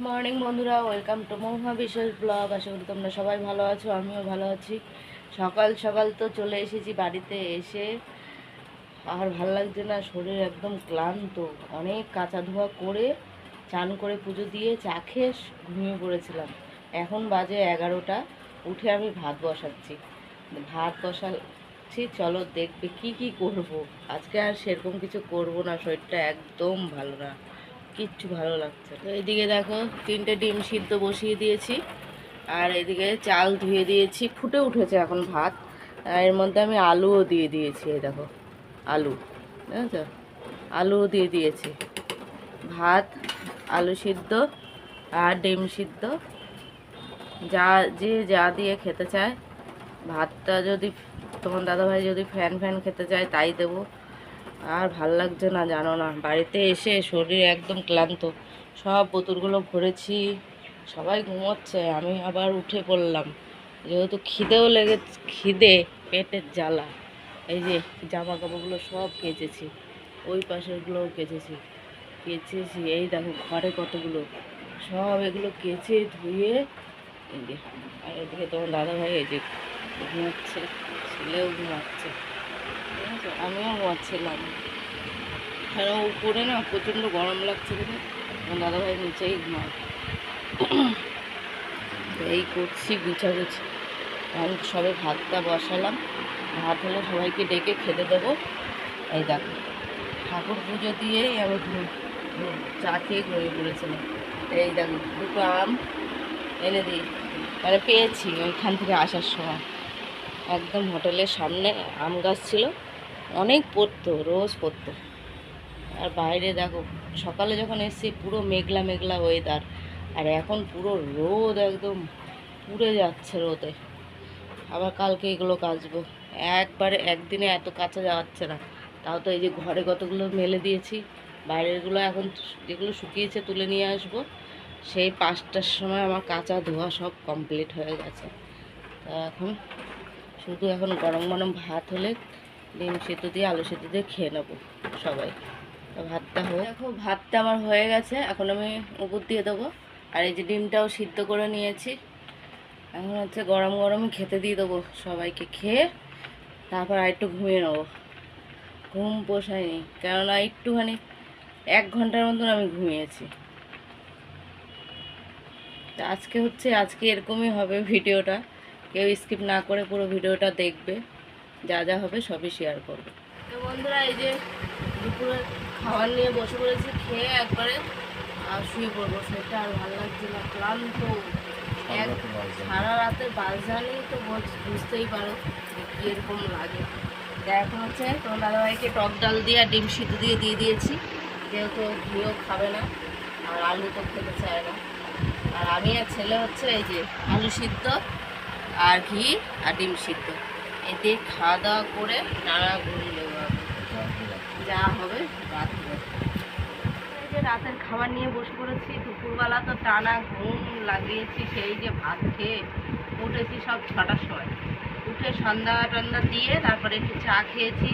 Morning বন্ধুরা, welcome to মহুয়া বিশেষ blog. আশা করি তোমরা সবাই ভালো আছো, আমিও ভালো আছি। সকাল সকাল তো চলে এসেছি বাড়িতে। এসে আর ভালো লাগছে না, শরীর একদম ক্লান্ত। অনেক কাচা ধোয়া করে চান করে পুজো দিয়ে চা খেয়ে ঘুমিয়ে পড়েছিলাম। এখন বাজে 11টা। উঠে আমি ভাত বসাচ্ছি। চলো দেখবে কি কি করব। আজকে আর সেরকম কিছু করব না, শরীরটা একদম ভালো না, কিচ্ছু ভালো লাগছে না। এইদিকে দেখো 3টে ডিম সিদ্ধ বসিয়ে দিয়েছি, আর এদিকে চাল ধুয়ে দিয়েছি, ফুটে উঠেছে এখন ভাত। আর এর মধ্যে আমি আলুও দিয়ে দিয়েছি, এই দেখো আলু, বুঝেছো, আলুও দিয়ে দিয়েছি। ভাত, আলু সিদ্ধ আর ডিম সিদ্ধ, যা দিয়ে খেতে চায়। ভাতটা যদি তোমার দাদাভাই যদি ফ্যান খেতে চায় তাই দেবো। আর ভাল লাগছে না, জানো না, বাড়িতে এসে শরীর একদম ক্লান্ত। সব বোতলগুলো ভরেছি, সবাই ঘুমোচ্ছে, আমি আবার উঠে পড়লাম। যেহেতু খিদে পেটের জ্বালা। এই যে জামা কাপড়গুলো সব কেচেছি, ওই পাশেরগুলোও কেচেছি। এই দেখো ঘরে কতগুলো, সব এগুলো কেচে ধুয়ে এই যে। আর এদিকে তোমার দাদাভাই এই যে ঘুমাচ্ছে, ছেলেও ঘুমাচ্ছে, ঠিক আছে, আমিও ঘুমাচ্ছিলাম। আর উপরে না প্রচণ্ড গরম লাগছে দেখে আমার দাদাভাই নিচেই ঘুমায়। এই করছি গুছাগুছি। আমি সবে ভাতটা বসালাম, ভাত হলে সবাইকে ডেকে খেতে দেবো। এই দেখো ঠাকুর পুজো দিয়েই আমি চা খেয়ে ঘুমিয়ে পড়েছিলাম। এই দেখো দুটো আম এনে দিই, মানে পেয়েছি ওইখান থেকে আসার সময়। একদম হোটেলের সামনে আম গাছ ছিল, অনেক পড়তো, রোজ পড়তো। আর বাইরে দেখো সকালে যখন এসেছি পুরো মেঘলা মেঘলা ওয়েদার, আর এখন পুরো রোদ, একদম পুড়ে যাচ্ছে রোদে। আবার কালকে এগুলো কাচবো। একদিনে এত কাচা যাচ্ছে না। তাও তো এই যে ঘরে কতগুলো মেলে দিয়েছি, বাইরেরগুলো এখন যেগুলো শুকিয়েছে তুলে নিয়ে আসবো। সেই 5টার সময় আমার কাচা ধোয়া সব কমপ্লিট হয়ে গেছে। তা এখন গরম গরম ভাত হলে ডিম সিদ্ধ দিয়ে আলু সিদ্ধ দিয়ে খেয়ে নেবো সবাই। ভাতটা হোক। দেখো ভাতটা আমার হয়ে গেছে, এখন আমি উপর দিয়ে দেবো। আর এই যে ডিমটাও সিদ্ধ করে নিয়েছি, এখন হচ্ছে গরম গরমই খেতে দিয়ে দেবো সবাইকে। খেয়ে তারপর আর একটু ঘুমিয়ে নেবো। ঘুম পোষায়নি, কেননা একটুখানি 1 ঘন্টার মতন আমি ঘুমিয়েছি। তা আজকে এরকমই হবে ভিডিওটা। কেউ স্কিপ না করে পুরো ভিডিওটা দেখবে, যা যা হবে সবই শেয়ার করবে। তো বন্ধুরা, এই যে দুপুরে খাবার নিয়ে বসে পড়েছি, খেয়ে একবারে আর শুয়ে পড়বো। সেটা আর ভালো লাগছে না, ক্লান্ত। সারা রাতের বাজানেই তো বুঝতেই পারো কি এরকম লাগে। এখন হচ্ছে তোমার দাদাভাইকে টক ডাল দিয়ে আর ডিম সিদ্ধ দিয়ে দিয়েছি, যেহেতু ঘিও খাবে না আর আলু তো খেতে চায় না। আর আমি আর ছেলে হচ্ছে এই যে আলু সিদ্ধ আর ঘি আর ডিম সিদ্ধ এতে খাওয়া দাওয়া করে নানা ঘুম দেবো, যা হবে রাত হবে। এই যে রাতের খাবার নিয়ে বসে পড়েছি। দুপুরবেলা তো টানা ঘুম লাগিয়েছি, সেই যে ভাত খেয়ে উঠেছি সব 6টার সময়। উঠে সন্ধ্যা টন্ধা দিয়ে তারপরে একটু চা খেয়েছি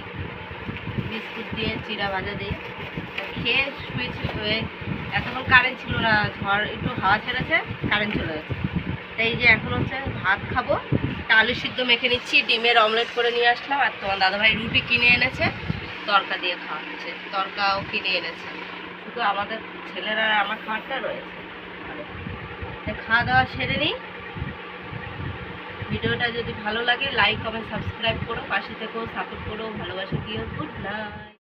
বিস্কুট দিয়ে, চিড়া ভাজা দিয়ে। খেয়ে শুয়েছি, শুয়ে এতক্ষণ কারেন্ট ছিল না, ঝড় একটু হাওয়া ছেড়েছে, কারেন্ট চলে গেছে। এই যে এখন হচ্ছে ভাত খাবো, আলু সিদ্ধ মেখে নিচ্ছি, ডিমের অমলেট করে নিয়ে আসলাম। আর তোমার দাদাভাই রুটি কিনে এনেছে, তরকা দিয়ে খাওয়াচ্ছে, তরকাও কিনে এনেছে। শুধু আমাদের ছেলেরা আমার খাবারটা রয়েছে। খাওয়া দাওয়া সেরে নিই। ভিডিওটা যদি ভালো লাগে লাইক কমেন্ট সাবস্ক্রাইব করো, পাশে থেকেও সাপোর্ট করো, ভালোবাসা দিও। Good night.